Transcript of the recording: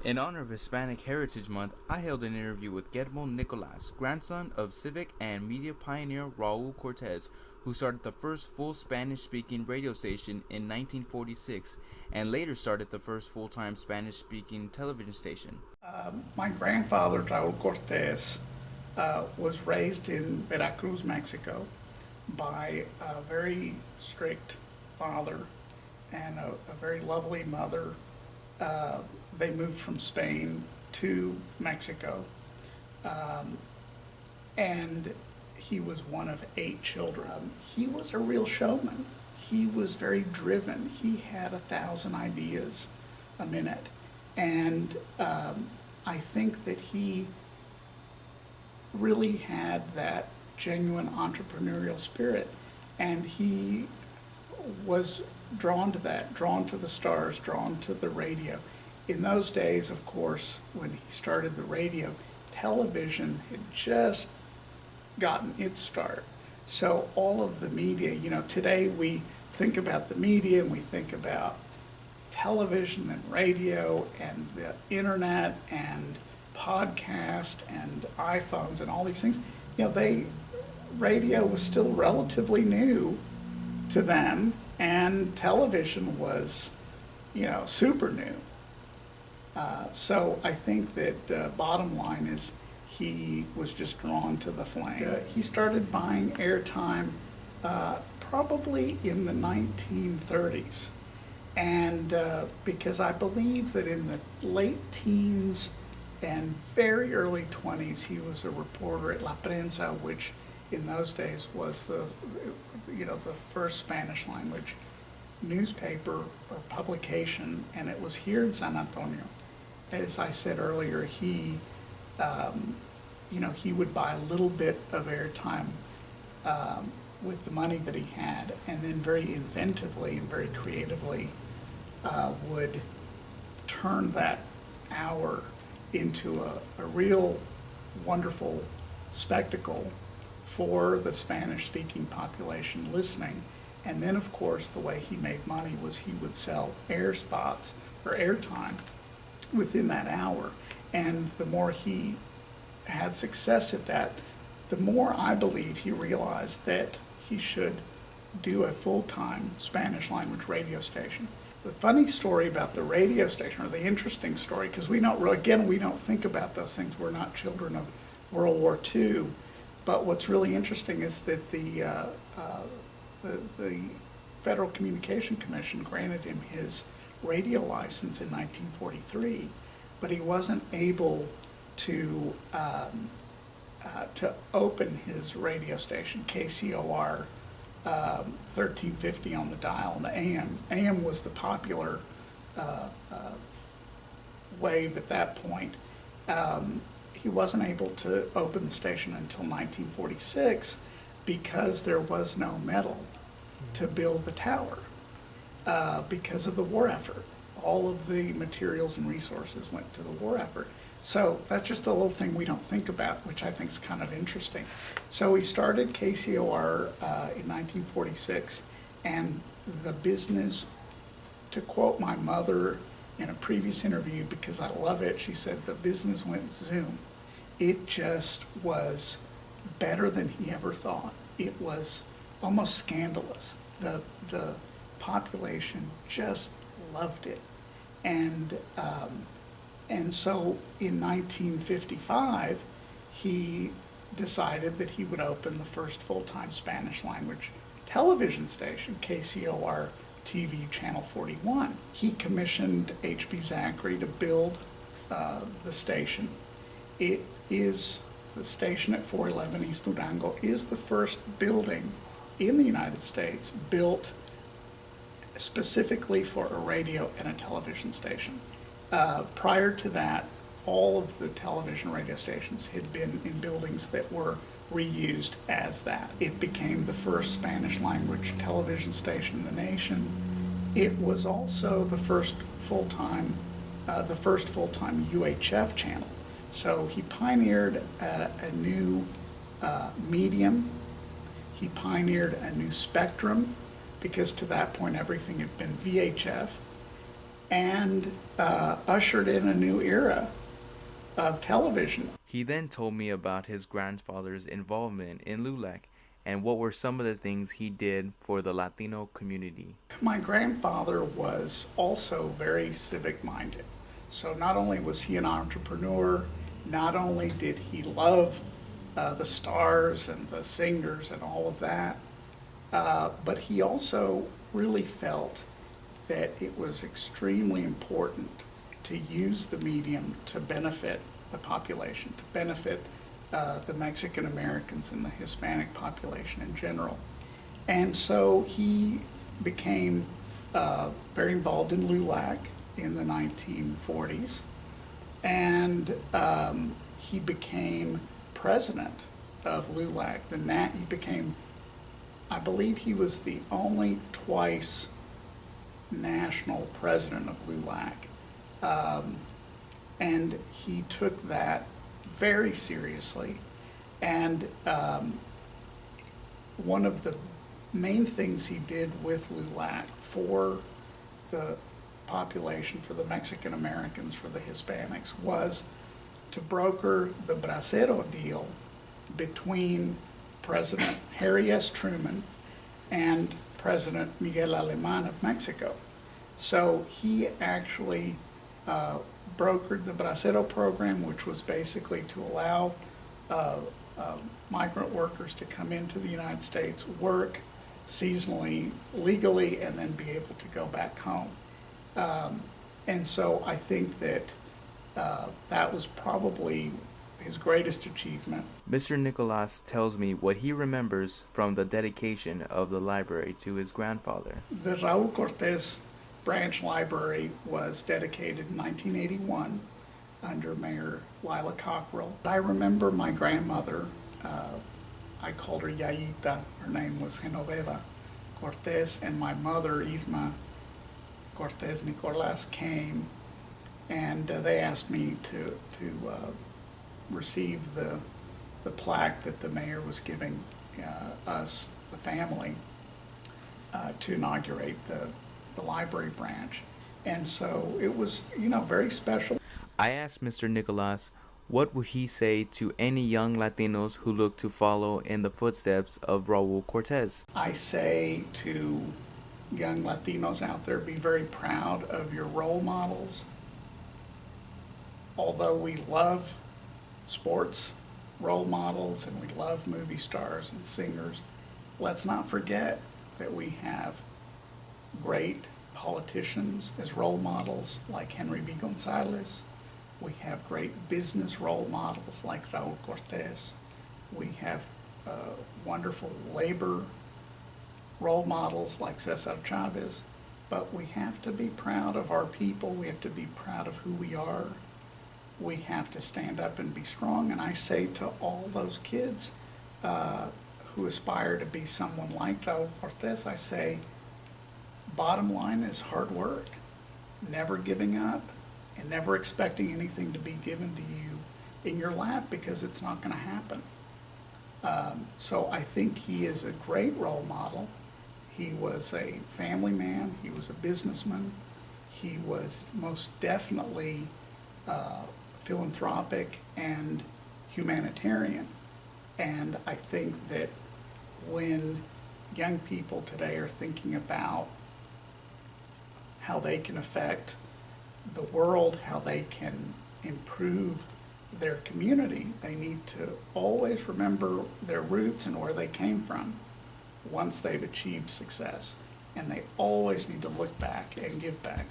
In honor of Hispanic Heritage Month, I held an interview with Guillermo Nicolas, grandson of civic and media pioneer Raul Cortez, who started the first full Spanish-speaking radio station in 1946 and later started the first full-time Spanish-speaking television station. My grandfather, Raul Cortez, was raised in Veracruz, Mexico, by a very strict father and a very lovely mother. They moved from Spain to Mexico, and he was one of 8 children. He was a real showman. He was very driven. He had 1,000 ideas a minute, and I think that he really had that genuine entrepreneurial spirit, and he was drawn to that, drawn to the stars, drawn to the radio. In those days, of course, when he started the radio, television had just gotten its start. So all of the media, today we think about the media and we think about television and radio and the internet and podcast and iPhones and all these things. Radio was still relatively new to them, and television was, super new. So I think that bottom line is he was just drawn to the flame. He started buying airtime probably in the 1930s. And because I believe that in the late teens and very early 20s, he was a reporter at La Prensa, which in those days was the first Spanish language newspaper or publication, and it was here in San Antonio. As I said earlier, he would buy a little bit of airtime with the money that he had, and then very inventively and very creatively would turn that hour into a real wonderful spectacle for the Spanish-speaking population listening. And then, of course, the way he made money was he would sell air spots or airtime within that hour. And the more he had success at that, the more I believe he realized that he should do a full-time Spanish language radio station. The funny story about the radio station, or the interesting story, because we don't think about those things. We're not children of World War II. But what's really interesting is that the Federal Communication Commission granted him his radio license in 1943, but he wasn't able to open his radio station, KCOR 1350 on the dial, and the AM. AM was the popular wave at that point. He wasn't able to open the station until 1946 because there was no metal to build the tower because of the war effort. All of the materials and resources went to the war effort. So that's just a little thing we don't think about, which I think is kind of interesting. So he started KCOR in 1946, and the business, to quote my mother in a previous interview, because I love it, she said the business went zoom. It just was better than he ever thought. It was almost scandalous. The population just loved it. And so in 1955, he decided that he would open the first full-time Spanish language television station, KCOR TV Channel 41. He commissioned H.B. Zachary to build the station. It is, the station at 411 East Durango is the first building in the United States built specifically for a radio and a television station. Prior to that, all of the television radio stations had been in buildings that were reused as that. It became the first Spanish language television station in the nation. It was also the first full-time UHF channel. So he pioneered a new medium. He pioneered a new spectrum, because to that point everything had been VHF. and ushered in a new era of television. He then told me about his grandfather's involvement in LULAC and what were some of the things he did for the Latino community. My grandfather was also very civic minded. So not only was he an entrepreneur, not only did he love the stars and the singers and all of that, but he also really felt that it was extremely important to use the medium to benefit the population, to benefit the Mexican Americans and the Hispanic population in general. And so he became very involved in LULAC in the 1940s, and he became president of LULAC. He became, I believe he was the only twice national president of LULAC. And he took that very seriously. And one of the main things he did with LULAC for the population, for the Mexican Americans, for the Hispanics, was to broker the Bracero deal between President Harry S. Truman and President Miguel Alemán of Mexico. So he actually brokered the Bracero program, which was basically to allow migrant workers to come into the United States, work seasonally, legally, and then be able to go back home. And so I think that that was probably his greatest achievement. Mr. Nicolas tells me what he remembers from the dedication of the library to his grandfather. The Raul Cortez branch library was dedicated in 1981 under Mayor Lila Cockrell. I remember my grandmother, I called her Yayita, her name was Genoveva Cortez, and my mother, Irma Cortez Nicolas, came, and they asked me to receive the plaque that the mayor was giving us, the family, to inaugurate the library branch. And so it was, very special. I asked Mr. Nicolas what would he say to any young Latinos who look to follow in the footsteps of Raul Cortez. I say to young Latinos out there, be very proud of your role models. Although we love sports role models and we love movie stars and singers, let's not forget that we have great politicians as role models like Henry B. Gonzalez. We have great business role models like Raul Cortez. We have wonderful labor role models like Cesar Chavez. But we have to be proud of our people. We have to be proud of who we are. We have to stand up and be strong. And I say to all those kids who aspire to be someone like Raul Cortez, I say, bottom line is hard work, never giving up, and never expecting anything to be given to you in your lap, because it's not going to happen. So I think he is a great role model. He was a family man. He was a businessman. He was most definitely philanthropic and humanitarian. And I think that when young people today are thinking about how they can affect the world, how they can improve their community, they need to always remember their roots and where they came from once they've achieved success. And they always need to look back and give back.